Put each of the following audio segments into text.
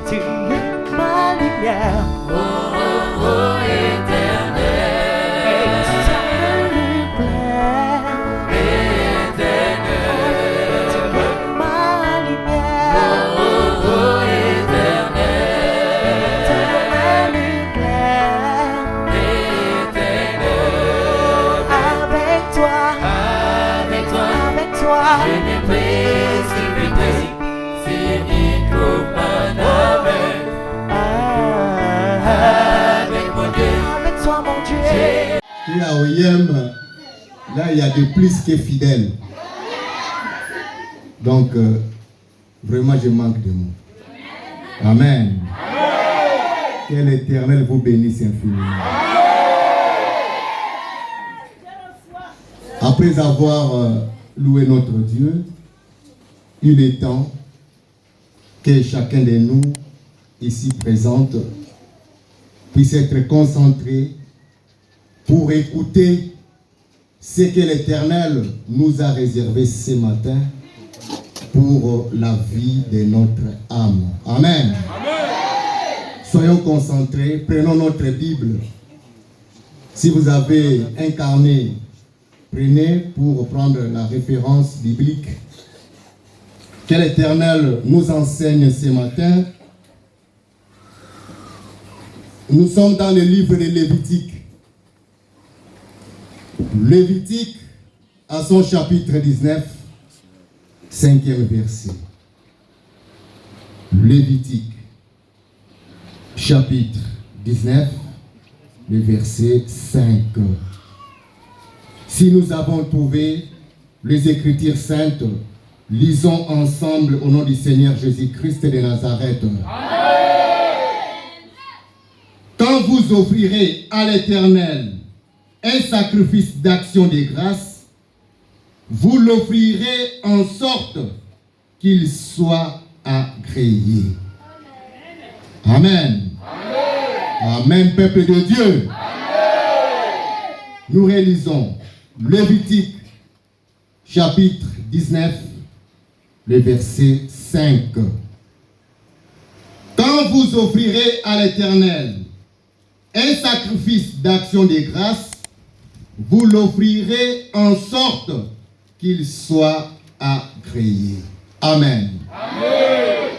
tu es ma lumière. Oh, oh, oh, éternel, Et ça me plaît. éternel, Tu es ma lumière. oh, oh, éternel, Tu es ma lumière. éternel, Avec toi, avec toi, avec toi, je n'ai précipité, fini commandement, avec mon Dieu, avec toi mon Dieu. Et à Oyem, là il y a de plus que fidèles. Donc, vraiment je manque de mots. Amen. Que l'Éternel vous bénisse infiniment. Après avoir loué notre Dieu, il est temps que chacun de nous, ici présents, puisse être concentré pour écouter ce que l'Éternel nous a réservé ce matin pour la vie de notre âme. Amen. Soyons concentrés, prenons notre Bible. Si vous avez un carnet, prenez pour prendre la référence biblique. Que l'Éternel nous enseigne ce matin. Nous sommes dans le livre de Lévitique. Lévitique, à son chapitre 19, 5e verset. Lévitique, chapitre 19, le verset 5. Si nous avons trouvé les Écritures saintes, lisons ensemble au nom du Seigneur Jésus-Christ de Nazareth. Quand vous offrirez à l'Éternel un sacrifice d'action de grâce, vous l'offrirez en sorte qu'il soit agréé. Amen. Amen, Amen peuple de Dieu. Amen. Nous réalisons Lévitique, chapitre 19, le verset 5. Quand vous offrirez à l'Éternel un sacrifice d'action de grâce, vous l'offrirez en sorte qu'il soit agréé. Amen. Amen.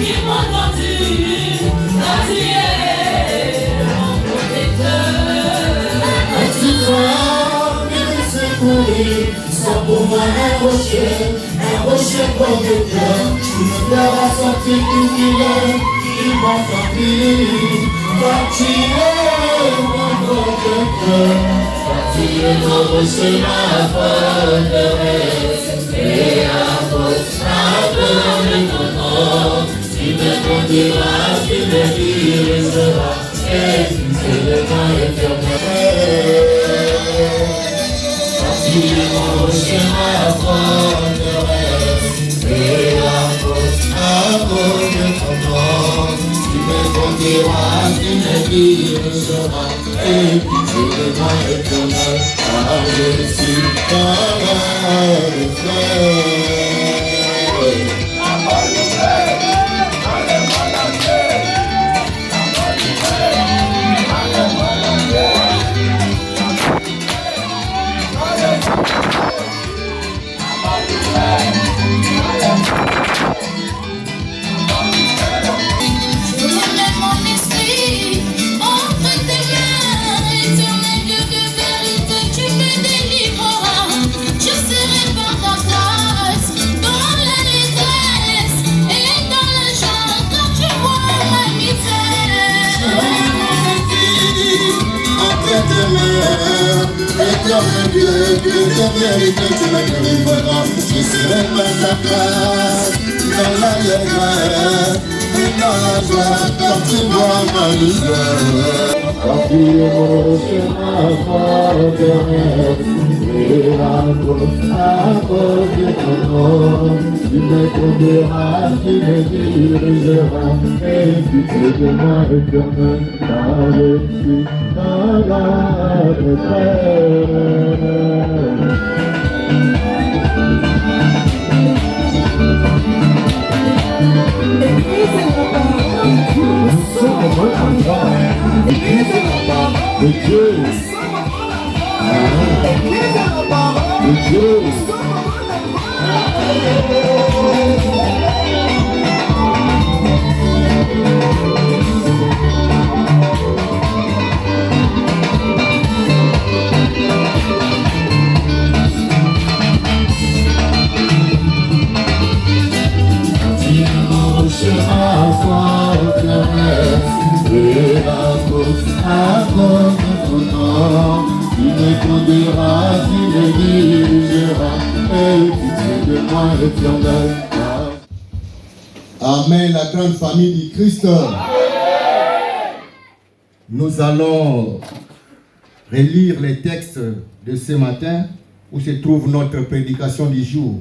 Qui m'a entendu, Sont pour moi un rocher protecteur. Qui me fera sortir tout qu'il est, qui m'a sorti. Quand tu es mon protecteur, quand tu es mon rocher, ma forteresse, et à cause de ton nom, tu me conduiras, tu me dirigeras, et tu sais le temps éternel. Tu es mon rocher, ma forteresse, et à cause de ton nom, tu me conduiras, tu me dirigeras, et tu sais le temps éternel. Par-dessus, par le frère. Éternel Dieu, que ta vérité tu me délivreras. Je serai pas ta place, dans la lumière et dans la joie, quand tu vois ma lumière. Quand tu es mon rocher, ma forteresse, et à cause de ton nom, tu me conduiras, tu me dirigeras, et tu sais de moi éternel, par-dessus, dans la détresse. Amen, la grande famille du Christ. Nous allons relire les textes de ce matin où se trouve notre prédication du jour.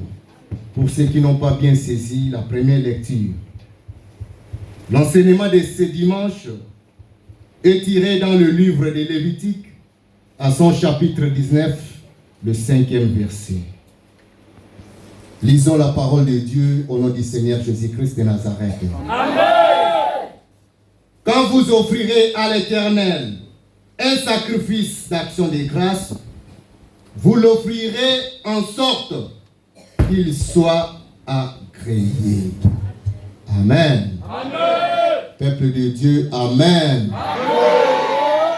Pour ceux qui n'ont pas bien saisi la première lecture. L'enseignement de ce dimanche est tiré dans le livre de Lévitique à son chapitre 19, le 5e verset. Lisons la parole de Dieu au nom du Seigneur Jésus-Christ de Nazareth. Amen. Quand vous offrirez à l'Éternel un sacrifice d'action de grâce, vous l'offrirez en sorte qu'il soit agréé. Amen. Amen. Peuple de Dieu, Amen. Amen.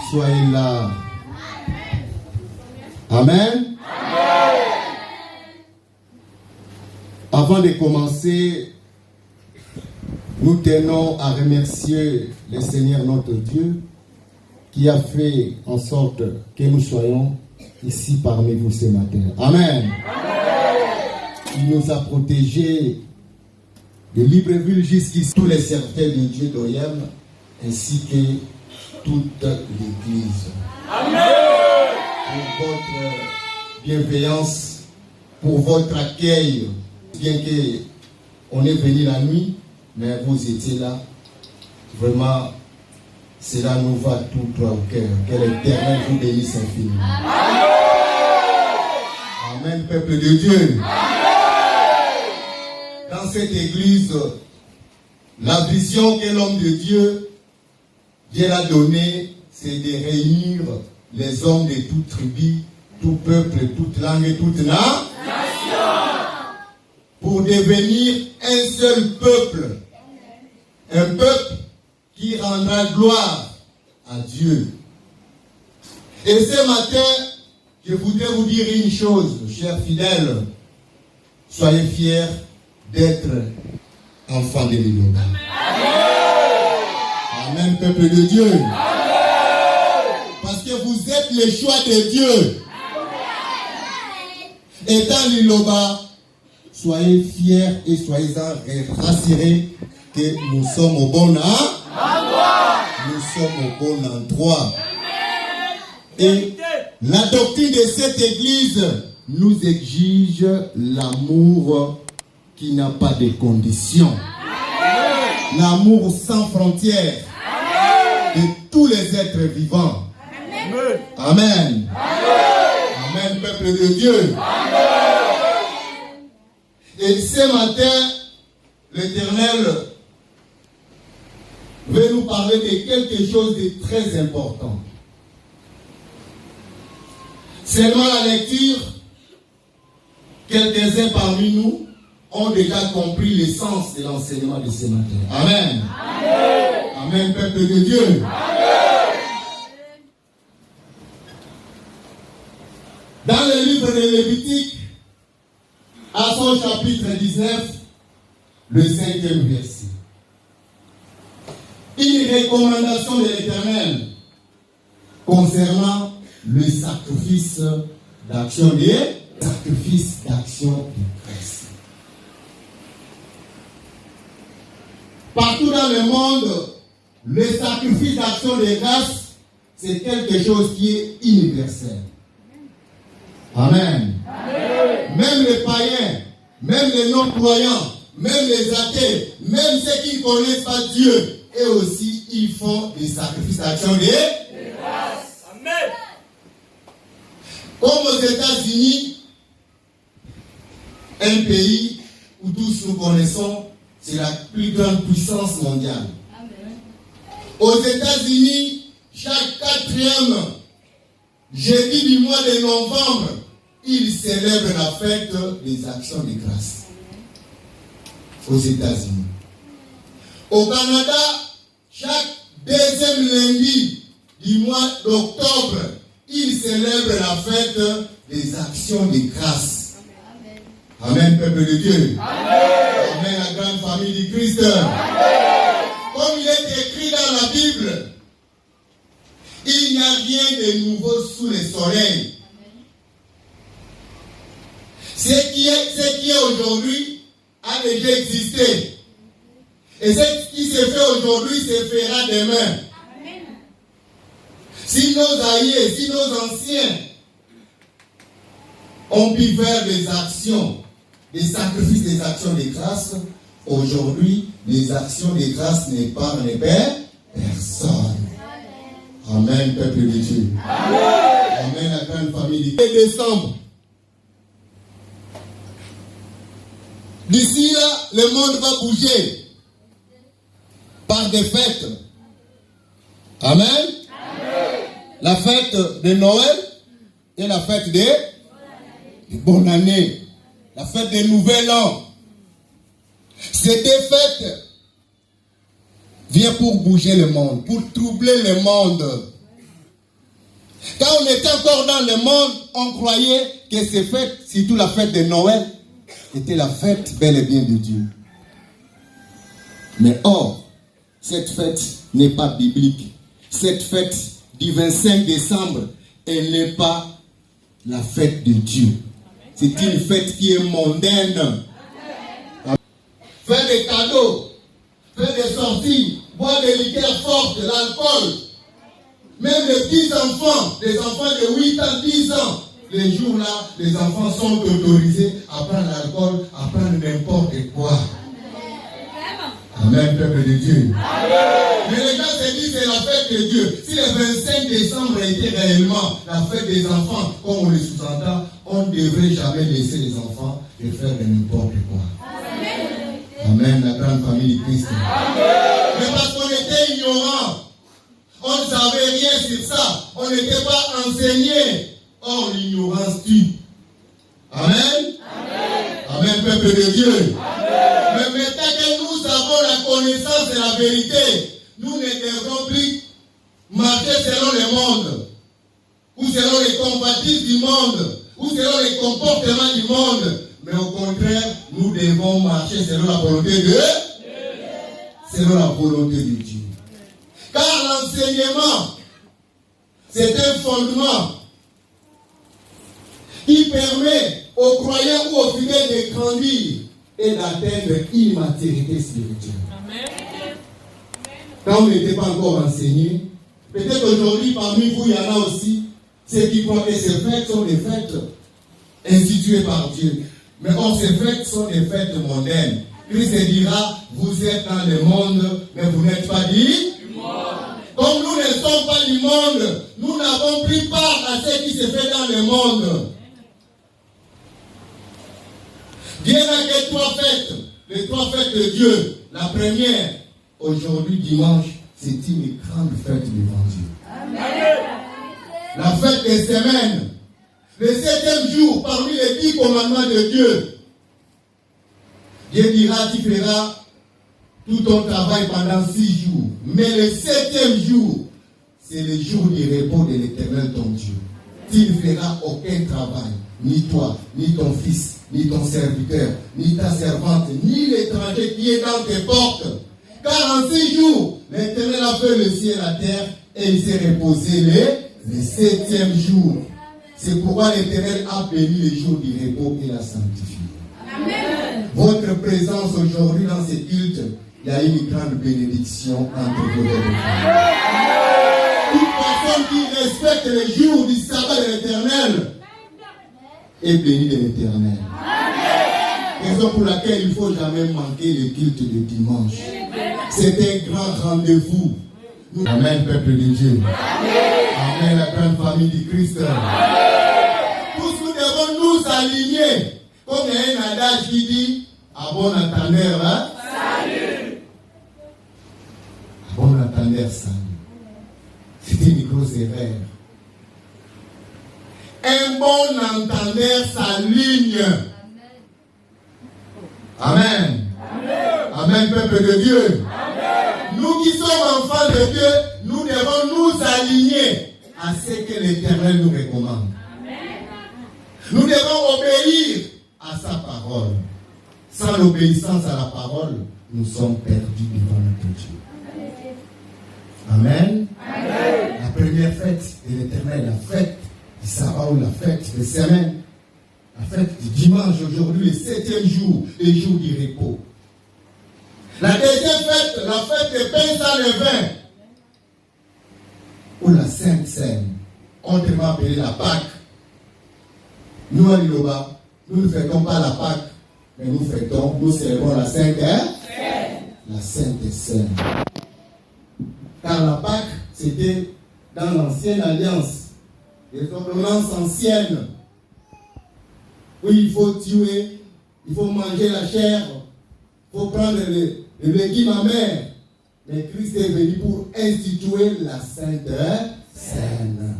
Soyez là. Amen. Avant de commencer, nous tenons à remercier le Seigneur notre Dieu qui a fait en sorte que nous soyons ici parmi vous ce matin. Amen. Il nous a protégés de Libreville jusqu'ici, tous les serviteurs de Dieu d'Oyem, ainsi que toute l'Église. Amen. Pour votre bienveillance, pour votre accueil, bien qu'on est venu la nuit, mais vous étiez là. Vraiment, cela nous va tout droit au cœur. Que l'Éternel vous bénisse infiniment. Amen, peuple de Dieu. Dans cette église, la vision que l'homme de Dieu a donnée, c'est de réunir les hommes de toute tribu, tout peuple, toute langue et toute nation pour devenir un seul peuple. Un peuple qui rendra gloire à Dieu. Et ce matin, Je voudrais vous dire une chose, chers fidèles. Soyez fiers d'être enfants de l'Iloba. Amen, peuple de Dieu. Parce que vous êtes le choix de Dieu. Étant l'Iloba, soyez fiers et soyez-en rassurés que nous sommes au bon endroit. Nous sommes au bon endroit. Et la doctrine de cette église nous exige l'amour qui n'a pas de conditions. L'amour sans frontières de tous les êtres vivants. Amen. Amen, peuple de Dieu. Et ce matin, l'Éternel veut nous parler de quelque chose de très important. Seulement la lecture, quelques-uns parmi nous ont déjà compris le sens de l'enseignement de ce matin. Amen. Amen, Amen, peuple de Dieu. Amen. Dans le livre de Lévitique, à son chapitre 19, le 5e verset, une recommandation de l'Éternel concernant le sacrifice d'action de grâce. Partout dans le monde, le sacrifice d'action de grâce, c'est quelque chose qui est universel. Amen. Amen. Même les païens, même les non-croyants, même les athées, même ceux qui ne connaissent pas Dieu, eux aussi, ils font des sacrifices d'action de grâce. Amen. Comme aux États-Unis, un pays où tous nous connaissons, c'est la plus grande puissance mondiale. Amen. Aux États-Unis, chaque 4e jeudi du mois de novembre, ils célèbrent la fête des actions de grâce. Aux États-Unis. Au Canada, chaque 2e lundi du mois d'octobre, ils célèbrent la fête des actions de grâce. Amen, peuple de Dieu. Amen, Amen la grande famille du Christ. Amen. Comme il est écrit dans la Bible, il n'y a rien de nouveau sous le soleil. Ce qui est aujourd'hui a déjà existé. Et ce qui se fait aujourd'hui se fera demain. Amen. Si nos aïeux, si nos anciens ont pu faire des actions, des sacrifices, des actions de grâce, aujourd'hui, les actions de grâce n'épargnent personne. Amen, peuple de Dieu. Amen, Amen la grande famille. Et décembre. D'ici là, le monde va bouger par des fêtes. Amen. Amen. La fête de Noël et la fête de bonne année. La fête de Nouvel An. Ces deux fêtes viennent pour bouger le monde, pour troubler le monde. Quand on était encore dans le monde, on croyait que ces fêtes, surtout la fête de Noël, était la fête bel et bien de Dieu. Mais or, cette fête n'est pas biblique. Cette fête du 25 décembre, elle n'est pas la fête de Dieu. C'est une fête qui est mondaine. Faire des cadeaux, faire des sorties, boire des liqueurs fortes, de l'alcool. Même les petits enfants, les enfants de 8 ans, 10 ans, les jours-là, les enfants sont autorisés à prendre l'alcool, à prendre n'importe quoi. Amen, peuple de Dieu. Amen. Mais les gens se disent que c'est la fête de Dieu. Si le 25 décembre était réellement la fête des enfants, comme on le sous-entend, on ne devrait jamais laisser les enfants de faire n'importe quoi. Amen. Amen, la grande famille du Christ. Amen. Mais parce qu'on était ignorants, on ne savait rien sur ça, on n'était pas enseigné. Or, l'ignorance tue. Amen. Amen. Amen, peuple de Dieu. Amen. Mais maintenant que nous avons la connaissance de la vérité, nous ne devrons plus marcher selon le monde. ou selon les convoitises du monde, ou selon les comportements du monde. Mais au contraire, nous devons marcher selon la volonté de Dieu. Selon la volonté de Dieu. Car l'enseignement, c'est un fondement qui permet aux croyants ou aux fidèles de grandir et d'atteindre une maturité spirituelle. Amen. Quand on n'était pas encore enseigné, peut-être aujourd'hui parmi vous, il y en a aussi ceux qui croient que ces fêtes sont des fêtes instituées par Dieu. Mais or, ces fêtes sont des fêtes mondaines. Christ dira, vous êtes dans le monde, mais vous n'êtes pas du monde. Comme nous ne sommes pas du monde, nous n'avons pris part à ce qui se fait dans le monde. Dieu n'a que 3 fêtes, les 3 fêtes de Dieu. La première, aujourd'hui dimanche, c'est une grande fête devant Dieu. La fête des semaines, le 7e jour parmi les 10 commandements de Dieu. Dieu dira, tu feras tout ton travail pendant 6 jours. Mais le 7e jour, c'est le jour du repos de l'Éternel ton Dieu. Tu ne feras aucun travail, ni toi, ni ton fils, ni ton serviteur, ni ta servante, ni l'étranger qui est dans tes portes. Car en 6 jours, l'Éternel a fait le ciel et la terre et il s'est reposé le 7e jour. C'est pourquoi l'Éternel a béni le jour du repos et l'a sanctifié. Amen. Votre présence aujourd'hui dans ce culte, il y a une grande bénédiction entre vous et vous. Toute personne qui respecte le jour du sabbat de l'Éternel est bénie de l'Éternel. Raison pour laquelle il ne faut jamais manquer le culte de dimanche. C'est un grand rendez-vous. Amen, peuple de Dieu. Amen, la grande famille du Christ. Tous nous devons nous aligner. Comme il y a un adage qui dit, à bon entendeur, hein? Salut. À bon entendeur, salut. C'était une grosse erreur. Un bon entendeur s'aligne. Amen. Amen. Amen, peuple de Dieu. Amen. Nous qui sommes enfants de Dieu, nous devons nous aligner à ce que l'Éternel nous recommande. Amen. Nous devons obéir à sa parole. Sans l'obéissance à la parole, nous sommes perdus devant notre Dieu. Amen. Amen. La première fête de l'Éternel, la fête du sabbat ou la fête des semaines, la fête du dimanche aujourd'hui, le 7e jour, le jour du repos. La deuxième fête, la fête des pains sans levain, ou la Sainte Seine, autrement appelée la Pâque. Nous, à Liloba, nous ne fêtons pas la Pâque, mais nous célébrons la Sainte Seine. La Sainte Seine. Car la Pâque, c'était dans l'ancienne alliance, les ordonnances anciennes, où il faut tuer, il faut manger la chair, il faut prendre les légumes amers. Mais Christ est venu pour instituer la Sainte Seine.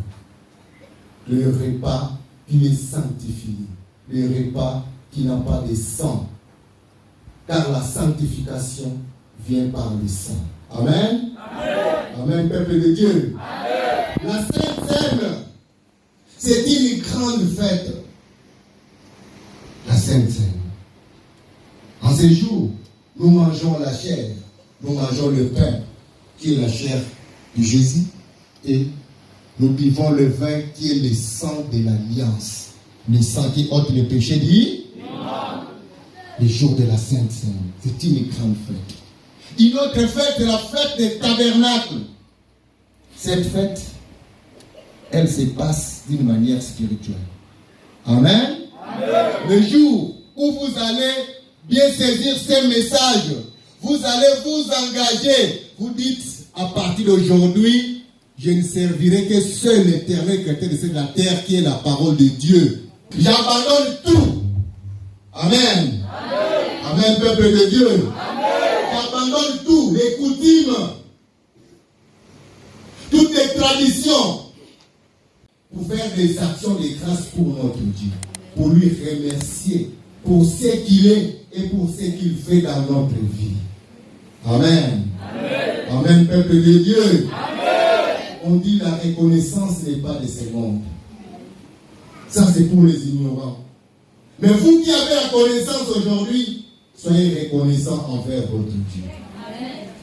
Le repas qui est sanctifié. Le repas qui n'a pas de sang. Car la sanctification vient par le sang. Amen. Amen. Amen, peuple de Dieu. Amen. La Sainte Seine, c'est une grande fête. La Sainte Seine. En ce jour, nous mangeons la chair. Nous mangeons le pain, qui est la chair de Jésus, et nous buvons le vin, qui est le sang de l'alliance. Le sang qui ôte le péché du le jour de la Sainte Seine. C'est une grande fête. Une autre fête, c'est la fête des tabernacles. Cette fête, elle se passe d'une manière spirituelle. Amen. Amen. Le jour où vous allez bien saisir ces messages, vous allez vous engager. Vous dites, à partir d'aujourd'hui, je ne servirai que seul l'Éternel créateur de la terre, qui est la parole de Dieu. J'abandonne tout. Amen. Amen. Amen, peuple de Dieu. Amen. J'abandonne tout, les coutumes, toutes les traditions, pour faire des actions de grâce pour notre Dieu, pour lui remercier pour ce qu'il est et pour ce qu'il fait dans notre vie. Amen. Amen, Amen, peuple de Dieu. Amen. on dit la reconnaissance n'est pas de ce monde. Ça, c'est pour les ignorants. Mais vous qui avez la connaissance aujourd'hui, soyez reconnaissants envers votre Dieu.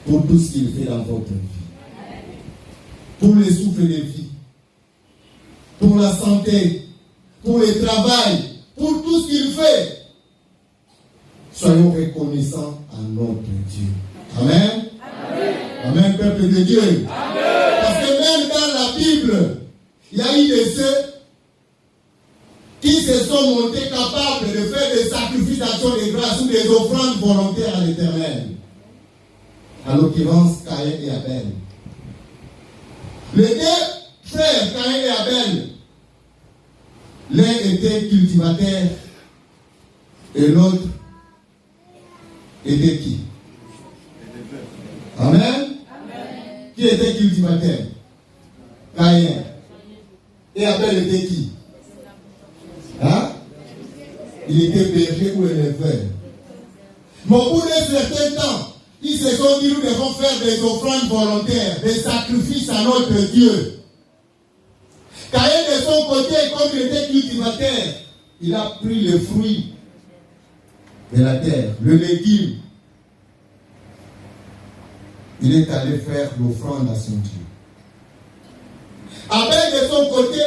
Pour tout ce qu'il fait dans votre vie. Pour les souffles de vie. Pour la santé. Pour le travail. Pour tout ce qu'il fait. Soyons reconnaissants à notre Dieu. Amen. Amen, peuple de Dieu. Amen. Parce que même dans la Bible, il y a eu de ceux qui se sont montrés capables de faire des sacrifices d'action de grâce ou des offrandes volontaires à l'Éternel. En l'occurrence, Caïn et Abel. Les deux frères, Caïn et Abel, l'un était cultivateur et l'autre était qui? Amen. Amen. Qui était cultivateur? Caïn. Et Abel était qui? Hein? Il était berger ou éleveur. Mais au bout d'un certain temps, ils se sont dit, nous devons faire des offrandes volontaires, des sacrifices à notre Dieu. Caïn de son côté, comme il était cultivateur, il a pris le fruit de la terre, le légume. Il est allé faire l'offrande à son Dieu. Abel de son côté,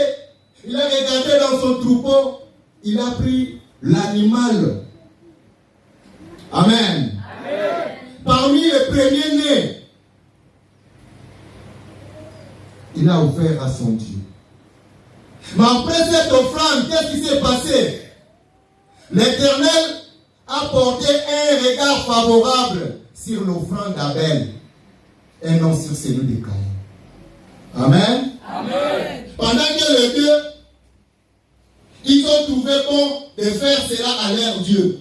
il a regardé dans son troupeau, il a pris l'animal. Amen. Amen. Parmi les premiers-nés, il a offert à son Dieu. Mais après cette offrande, qu'est-ce qui s'est passé? L'Éternel a porté un regard favorable sur l'offrande d'Abel et non sur celui de Caïn. Amen. Amen. Pendant que les deux, ils ont trouvé bon de faire cela à leur Dieu.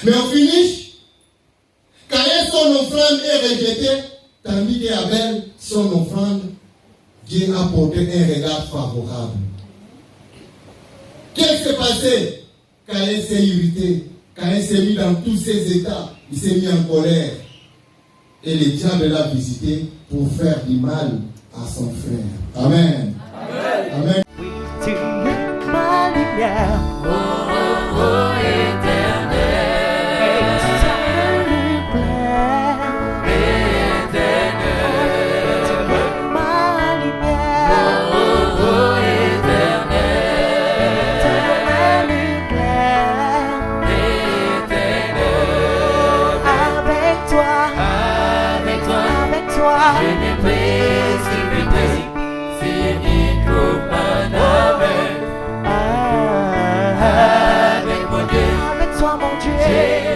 Mais au finish, Caïn, son offrande est rejetée, tandis qu'Abel, son offrande, Dieu a porté un regard favorable. Qu'est-ce qui s'est passé? Caïn s'est irrité. Caïn s'est mis dans tous ses états. Il s'est mis en colère. Et le diable l'a visité pour faire du mal à son frère. Amen. Amen. Amen. Oui, tu es ma lumière. Oh, oh, oh, éternel. Éternel lumière. Éternel. Tu es ma lumière. Oh, oh, oh, éternel. Éternel lumière. Éternel. Avec toi. Je n'ai précipité, fini comme un avec mon Dieu, avec toi mon Dieu.